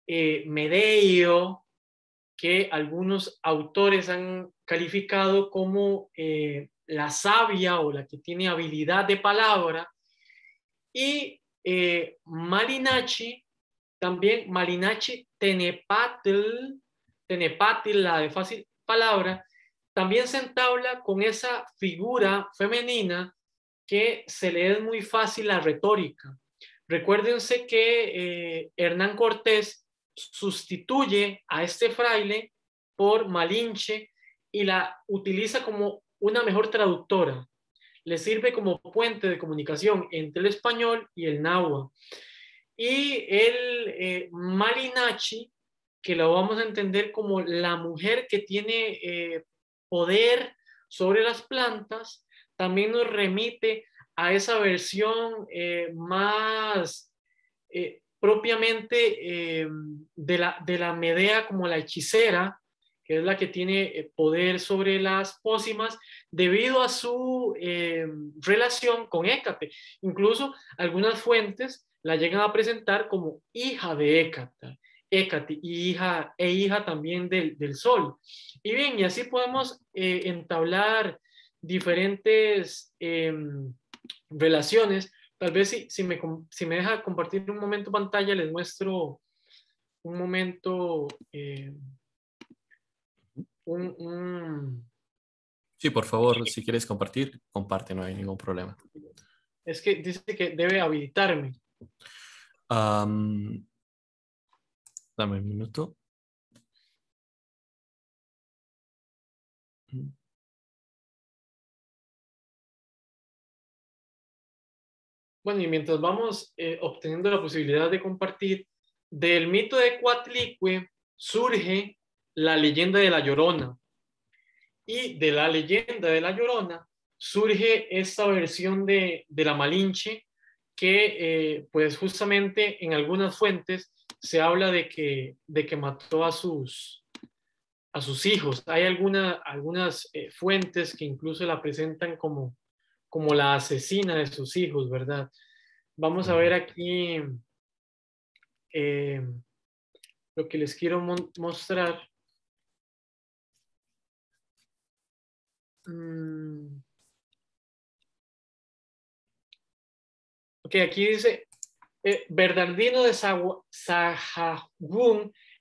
medeio, que algunos autores han calificado como la sabia o la que tiene habilidad de palabra, y Malinachi, también Malinachi Tenepatl, la de fácil palabra, también se entabla con esa figura femenina que se le es muy fácil la retórica. Recuérdense que Hernán Cortés sustituye a este fraile por Malinche y la utiliza como una mejor traductora. Le sirve como puente de comunicación entre el español y el náhuatl. Y el Malinachi, que lo vamos a entender como la mujer que tiene poder sobre las plantas, también nos remite a esa versión más propiamente de la Medea como la hechicera, que es la que tiene poder sobre las pócimas debido a su relación con Hécate. Incluso algunas fuentes la llegan a presentar como hija de Hécate y hija también del Sol. Y bien, y así podemos entablar diferentes relaciones. Tal vez si me deja compartir un momento pantalla, les muestro un momento, Sí, por favor, si quieres compartir, comparte, no hay ningún problema. Es que dice que debe habilitarme. Dame un minuto. Bueno, y mientras vamos obteniendo la posibilidad de compartir, del mito de Coatlicue surge la leyenda de la Llorona. Y de la leyenda de la Llorona surge esta versión de la Malinche, que pues justamente en algunas fuentes se habla de que mató a sus hijos. Hay algunas fuentes que incluso la presentan como la asesina de sus hijos, ¿verdad? Vamos a ver aquí lo que les quiero mostrar. Ok, aquí dice Bernardino de Sahagún,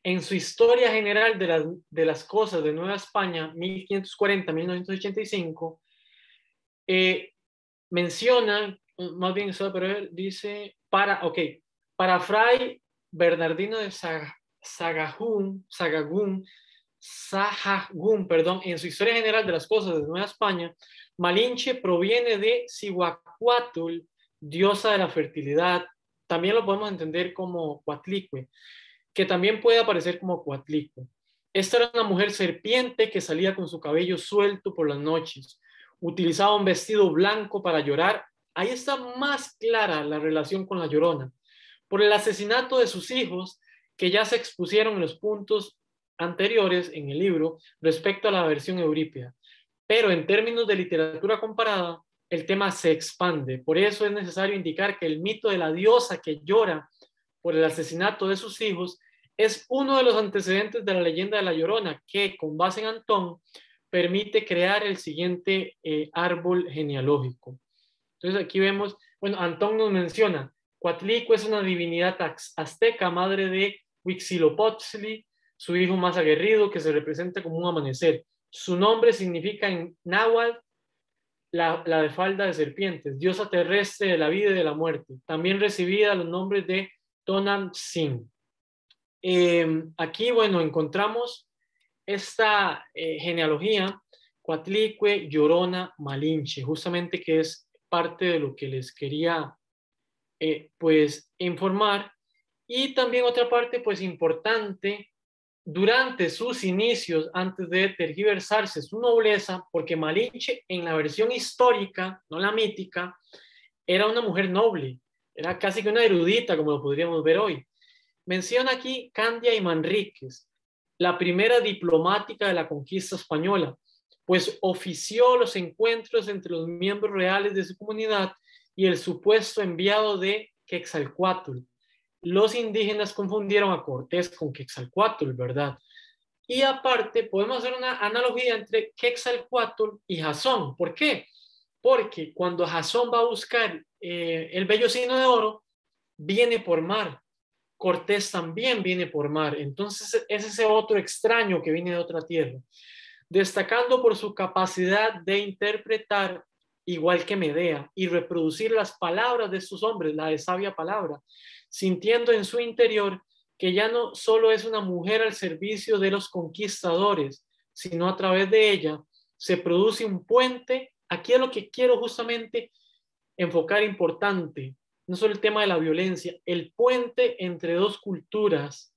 en su Historia General de las Cosas de Nueva España, 1540-1985, menciona, más bien, pero dice, para Fray Bernardino de Sahagún, perdón, en su Historia General de las Cosas de Nueva España, Malinche proviene de Cihuacuatl, diosa de la fertilidad. También lo podemos entender como Coatlicue, que también puede aparecer como Coatlicue. Esta era una mujer serpiente que salía con su cabello suelto por las noches. Utilizaba un vestido blanco para llorar. Ahí está más clara la relación con la Llorona. Por el asesinato de sus hijos, que ya se expusieron en los puntos anteriores en el libro respecto a la versión eurípida. Pero en términos de literatura comparada, el tema se expande. Por eso es necesario indicar que el mito de la diosa que llora por el asesinato de sus hijos es uno de los antecedentes de la leyenda de la Llorona, que con base en Antón permite crear el siguiente árbol genealógico. Entonces aquí vemos, bueno, Antón nos menciona, Coatlicue es una divinidad azteca, madre de Huitzilopochtli, su hijo más aguerrido, que se representa como un amanecer. Su nombre significa en náhuatl la de falda de serpientes, diosa terrestre de la vida y de la muerte. También recibida los nombres de Tonantzin. Aquí, bueno, encontramos esta genealogía, Coatlicue, Llorona, Malinche, justamente que es parte de lo que les quería pues informar. Y también otra parte pues importante, durante sus inicios, antes de tergiversarse su nobleza, porque Malinche en la versión histórica, no la mítica, era una mujer noble, era casi que una erudita, como lo podríamos ver hoy. Menciona aquí Candia y Manríquez, la primera diplomática de la conquista española, pues ofició los encuentros entre los miembros reales de su comunidad y el supuesto enviado de Quetzalcóatl. Los indígenas confundieron a Cortés con Quetzalcóatl, ¿verdad? Y aparte, podemos hacer una analogía entre Quetzalcóatl y Jasón. ¿Por qué? Porque cuando Jasón va a buscar el vellocino de oro, viene por mar. Cortés también viene por mar. Entonces es ese otro extraño que viene de otra tierra, destacando por su capacidad de interpretar igual que Medea y reproducir las palabras de sus hombres, la de sabia palabra, sintiendo en su interior que ya no solo es una mujer al servicio de los conquistadores, sino a través de ella se produce un puente. Aquí es lo que quiero justamente enfocar importante, no solo el tema de la violencia, el puente entre dos culturas,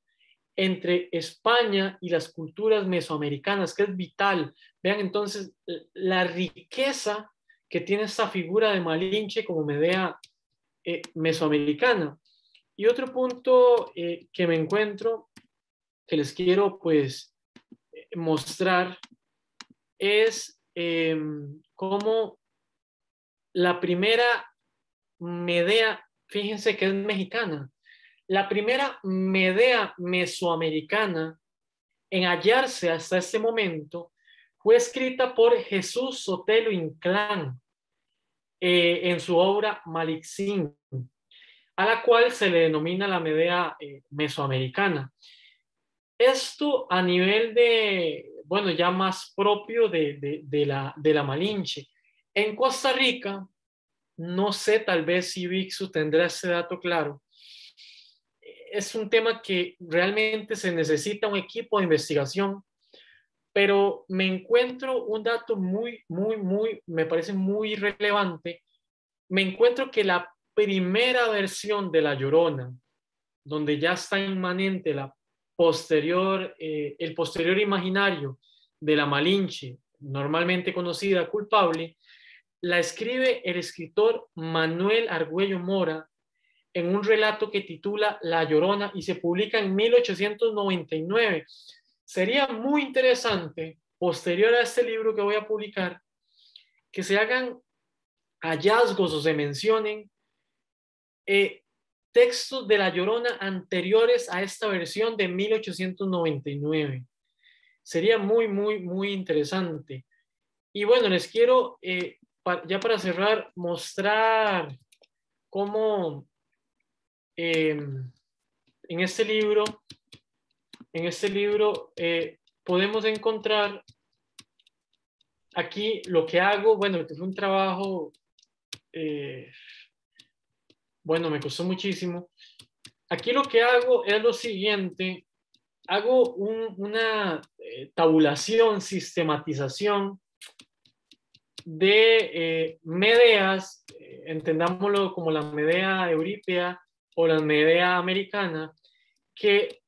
entre España y las culturas mesoamericanas, que es vital. Vean entonces la riqueza que tiene esta figura de Malinche como Medea mesoamericana. Y otro punto que me encuentro, que les quiero pues mostrar, es cómo la primera Medea, fíjense que es mexicana, la primera Medea mesoamericana en hallarse hasta este momento fue escrita por Jesús Sotelo Inclán en su obra Malixín, a la cual se le denomina la Medea mesoamericana. Esto a nivel de, bueno, ya más propio de la Malinche. En Costa Rica, no sé, tal vez si Vixu tendrá ese dato claro, es un tema que realmente se necesita un equipo de investigación, pero me encuentro un dato me parece muy relevante. Me encuentro que la primera versión de La Llorona, donde ya está inmanente el posterior imaginario de la Malinche, normalmente conocida culpable, la escribe el escritor Manuel Argüello Mora en un relato que titula La Llorona y se publica en 1899. Sería muy interesante, posterior a este libro que voy a publicar, que se hagan hallazgos o se mencionen textos de La Llorona anteriores a esta versión de 1899. Sería muy interesante. Y bueno, les quiero, ya para cerrar, mostrar cómo en este libro, podemos encontrar aquí lo que hago. Bueno, que fue un trabajo, bueno, me costó muchísimo. Aquí lo que hago es lo siguiente: hago una tabulación, sistematización de Medeas, entendámoslo como la Medea eurípea o la Medea americana, que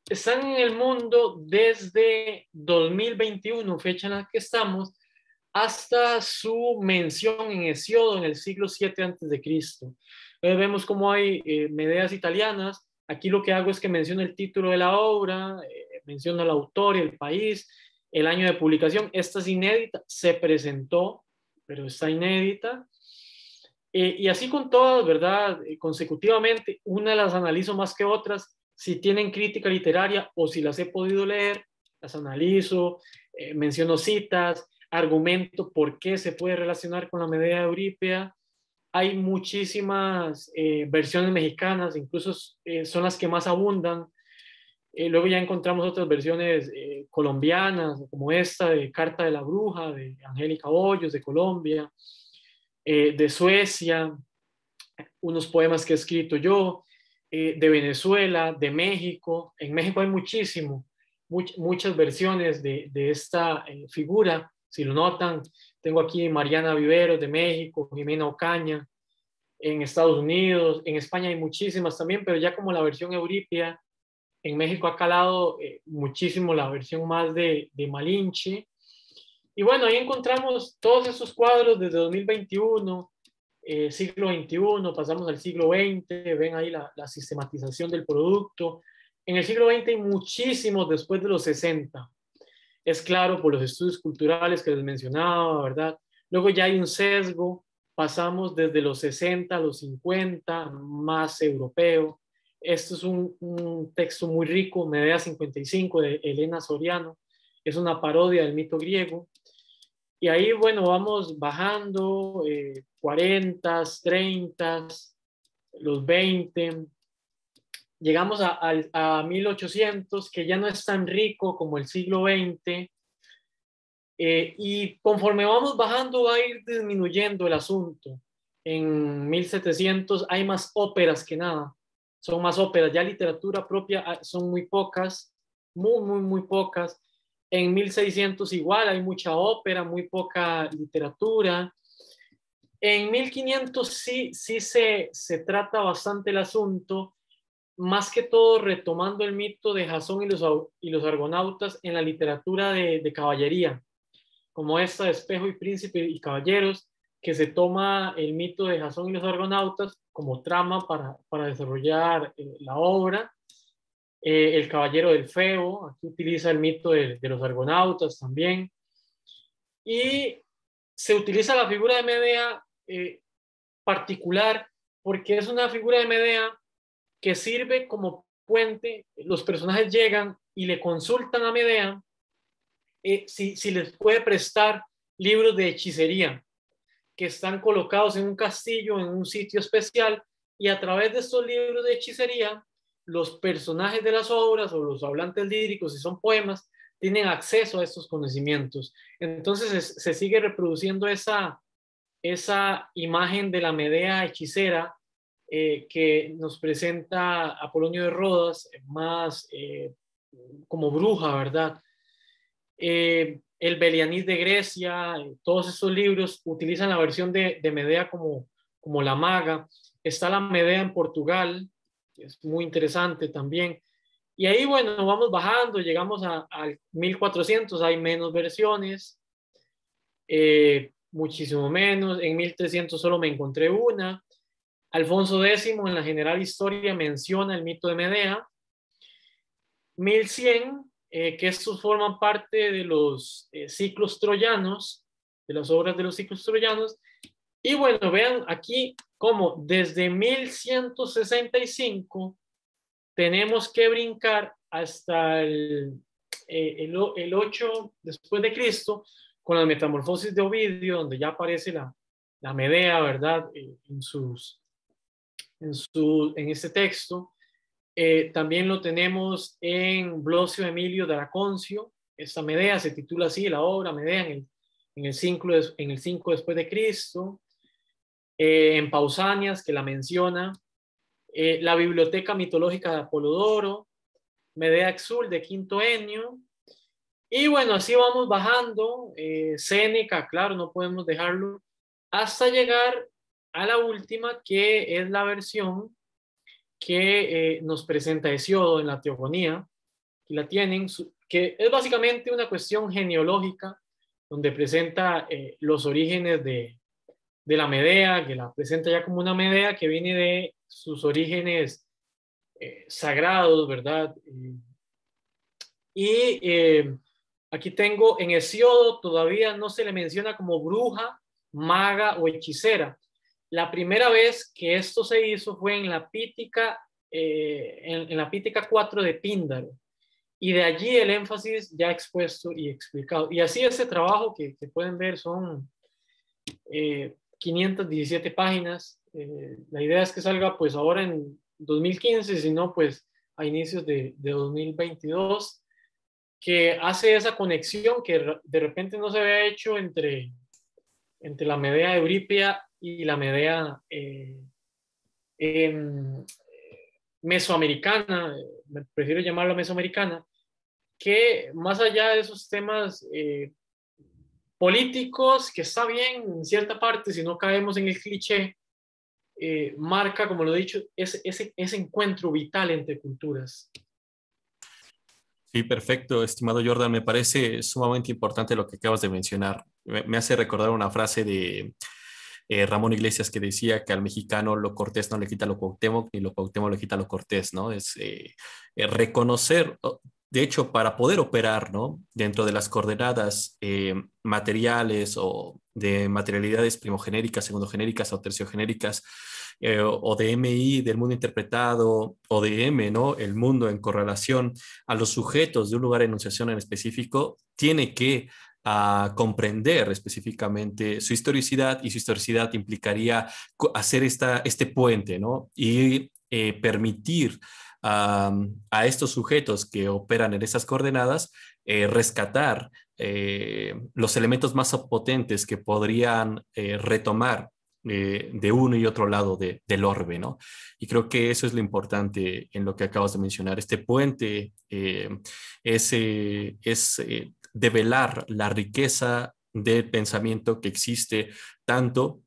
están en el mundo desde 2021, fecha en la que estamos, hasta su mención en Hesiodo en el siglo 7 antes de Cristo. Entonces vemos cómo hay Medeas italianas. Aquí lo que hago es que menciono el título de la obra, menciono el autor y el país, el año de publicación. Esta es inédita, se presentó, pero está inédita. Y así con todas, ¿verdad? Consecutivamente, una las analizo más que otras, si tienen crítica literaria o si las he podido leer, las analizo, menciono citas, argumento por qué se puede relacionar con la Medea eurípea. Hay muchísimas versiones mexicanas, incluso son las que más abundan. Luego ya encontramos otras versiones colombianas, como esta de Carta de la Bruja, de Angélica Hoyos, de Colombia, de Suecia, unos poemas que he escrito yo, de Venezuela, de México. En México hay muchas versiones de esta figura. Si lo notan, tengo aquí Mariana Viveros de México, Jimena Ocaña. En Estados Unidos, en España hay muchísimas también, pero ya como la versión eurípea. En México ha calado muchísimo la versión más de Malinche. Y bueno, ahí encontramos todos esos cuadros desde 2021, siglo XXI, pasamos al siglo XX, ven ahí la sistematización del producto. En el siglo XX hay muchísimos después de los 60. Es claro por los estudios culturales que les mencionaba, ¿verdad? Luego ya hay un sesgo, pasamos desde los 60 a los 50, más europeo. Esto es un texto muy rico, Medea 55 de Elena Soriano. Es una parodia del mito griego. Y ahí, bueno, vamos bajando, 40, 30, los 20. Llegamos a 1800, que ya no es tan rico como el siglo XX. Y conforme vamos bajando va a ir disminuyendo el asunto. En 1700 hay más óperas que nada. Son más óperas. Ya literatura propia son muy pocas, muy, muy, muy pocas. En 1600 igual hay mucha ópera, muy poca literatura. En 1500 sí se trata bastante el asunto, más que todo retomando el mito de Jasón y los argonautas en la literatura de caballería, como esta de Espejo y Príncipe y Caballeros, que se toma el mito de Jasón y los argonautas como trama para desarrollar la obra. El Caballero del Febo, aquí utiliza el mito de los argonautas también. Y se utiliza la figura de Medea particular porque es una figura de Medea que sirve como puente. Los personajes llegan y le consultan a Medea si les puede prestar libros de hechicería que están colocados en un castillo, en un sitio especial, y a través de estos libros de hechicería, los personajes de las obras o los hablantes líricos, si son poemas, tienen acceso a estos conocimientos. Entonces se sigue reproduciendo esa imagen de la Medea hechicera que nos presenta Apolonio de Rodas, más como bruja, ¿verdad? El Belianís de Grecia, todos estos libros utilizan la versión de Medea como la maga. Está la Medea en Portugal, que es muy interesante también. Y ahí, bueno, vamos bajando, llegamos al 1400, hay menos versiones, muchísimo menos. En 1300 solo me encontré una. Alfonso X en la General Historia menciona el mito de Medea. 1100, que estos forman parte de los ciclos troyanos, de las obras de los ciclos troyanos. Y bueno, vean aquí cómo desde 1165 tenemos que brincar hasta el 8 después de Cristo, con la Metamorfosis de Ovidio, donde ya aparece la Medea, ¿verdad? En este texto. También lo tenemos en Blosio Emilio de Araconcio. Esta Medea se titula así, la obra Medea en el 5 después de Cristo. En Pausanias, que la menciona. La Biblioteca Mitológica de Apolodoro. Medea Exul de Quinto Enio. Y bueno, así vamos bajando. Séneca, claro, no podemos dejarlo, hasta llegar a la última, que es la versión que nos presenta Hesiodo en la Teogonía, que la tienen, que es básicamente una cuestión genealógica, donde presenta los orígenes de la Medea, que la presenta ya como una Medea que viene de sus orígenes sagrados, ¿verdad? Y aquí tengo en Hesiodo, todavía no se le menciona como bruja, maga o hechicera. La primera vez que esto se hizo fue en la Pítica, en la Pítica 4 de Píndaro. Y de allí el énfasis ya expuesto y explicado. Y así ese trabajo que pueden ver son 517 páginas. La idea es que salga pues ahora en 2015, si no pues a inicios de 2022, que hace esa conexión que de repente no se había hecho entre la Medea de Euripia y la Medea mesoamericana, prefiero llamarla mesoamericana, que más allá de esos temas políticos, que está bien en cierta parte, si no caemos en el cliché, marca, como lo he dicho, ese encuentro vital entre culturas. Sí, perfecto, estimado Jordan. Me parece sumamente importante lo que acabas de mencionar. Me hace recordar una frase Ramón Iglesias que decía que al mexicano lo cortés no le quita lo Cuauhtémoc, ni lo Cuauhtémoc le quita lo cortés, ¿no? Es reconocer, de hecho, para poder operar, ¿no? Dentro de las coordenadas materiales o de materialidades primogenéricas, segundogenéricas o terciogenéricas, o de MI del mundo interpretado, o de M, ¿no? El mundo en correlación a los sujetos de un lugar de enunciación en específico, tiene que comprender específicamente su historicidad, y su historicidad implicaría hacer este puente, ¿no? Y permitir a estos sujetos que operan en esas coordenadas rescatar los elementos más potentes que podrían retomar de uno y otro lado del orbe, ¿no? Y creo que eso es lo importante en lo que acabas de mencionar. Este puente es develar la riqueza del pensamiento que existe tanto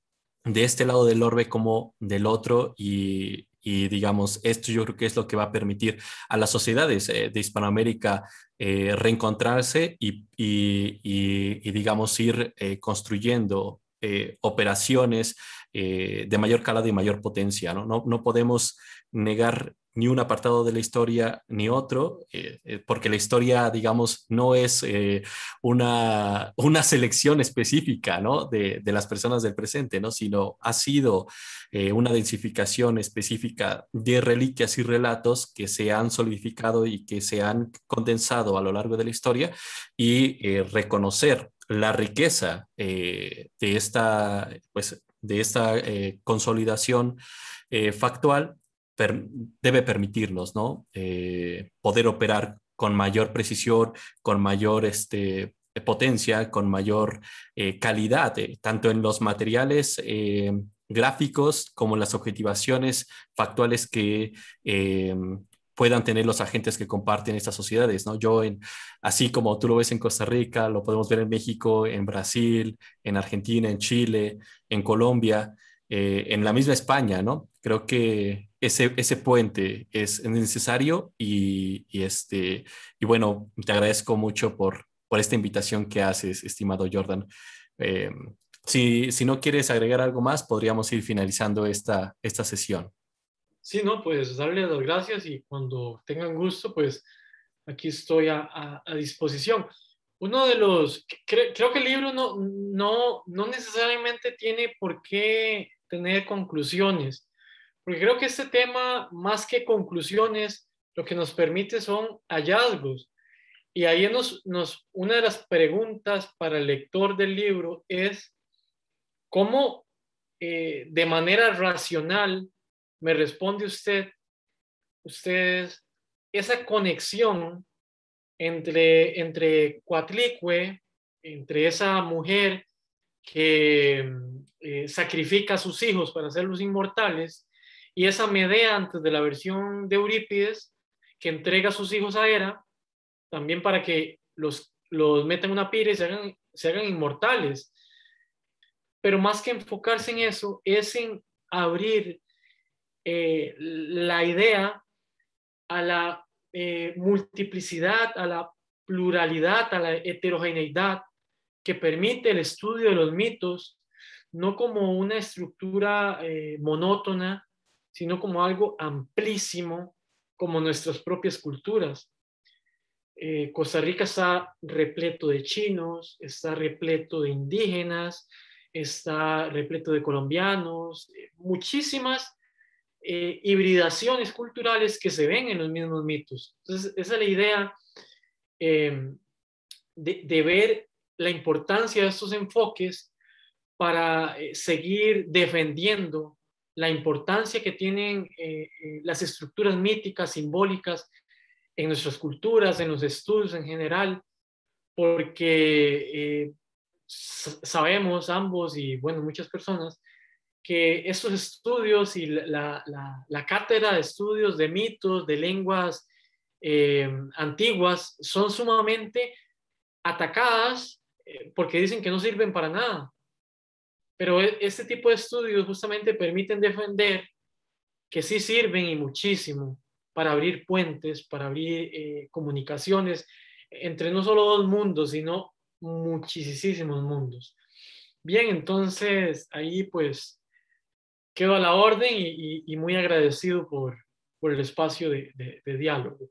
de este lado del orbe como del otro, y digamos, esto yo creo que es lo que va a permitir a las sociedades de Hispanoamérica reencontrarse y digamos, ir construyendo operaciones de mayor calado y mayor potencia, ¿no? No podemos negar ni un apartado de la historia ni otro, porque la historia, digamos, no es una selección específica, ¿no? De las personas del presente, ¿no? Sino ha sido una densificación específica de reliquias y relatos que se han solidificado y que se han condensado a lo largo de la historia, y reconocer la riqueza de esta consolidación factual per, debe permitirnos, ¿no? Poder operar con mayor precisión, con mayor potencia, con mayor calidad, tanto en los materiales gráficos como en las objetivaciones factuales que puedan tener los agentes que comparten estas sociedades, ¿no? Así como tú lo ves en Costa Rica, lo podemos ver en México, en Brasil, en Argentina, en Chile, en Colombia, en la misma España, ¿no? Creo que ese puente es necesario, y bueno, te agradezco mucho por esta invitación que haces, estimado Jordan. Eh, si no quieres agregar algo más, podríamos ir finalizando esta sesión. Sí, no, pues darle las gracias y cuando tengan gusto, pues aquí estoy a disposición. Uno de los, creo que el libro no necesariamente tiene por qué tener conclusiones, porque creo que este tema, más que conclusiones, lo que nos permite son hallazgos. Y ahí una de las preguntas para el lector del libro es cómo de manera racional me responde ustedes, esa conexión entre Coatlicue, entre esa mujer que sacrifica a sus hijos para hacerlos inmortales, y esa Medea antes de la versión de Eurípides, que entrega a sus hijos a Hera, también para que los metan en una pira y se hagan inmortales. Pero más que enfocarse en eso, es en abrir la idea a la multiplicidad, a la pluralidad, a la heterogeneidad que permite el estudio de los mitos, no como una estructura monótona, sino como algo amplísimo, como nuestras propias culturas. Costa Rica está repleto de chinos, está repleto de indígenas, está repleto de colombianos, muchísimas hibridaciones culturales que se ven en los mismos mitos. Entonces, esa es la idea de ver la importancia de estos enfoques para seguir defendiendo la importancia que tienen las estructuras míticas, simbólicas, en nuestras culturas, en los estudios en general, porque sabemos ambos y bueno, muchas personas que estos estudios y la cátedra de estudios de mitos, de lenguas antiguas, son sumamente atacadas porque dicen que no sirven para nada. Pero este tipo de estudios justamente permiten defender que sí sirven y muchísimo para abrir puentes, para abrir comunicaciones entre no solo dos mundos, sino muchísimos mundos. Bien, entonces ahí pues quedo a la orden y muy agradecido por el espacio de diálogo.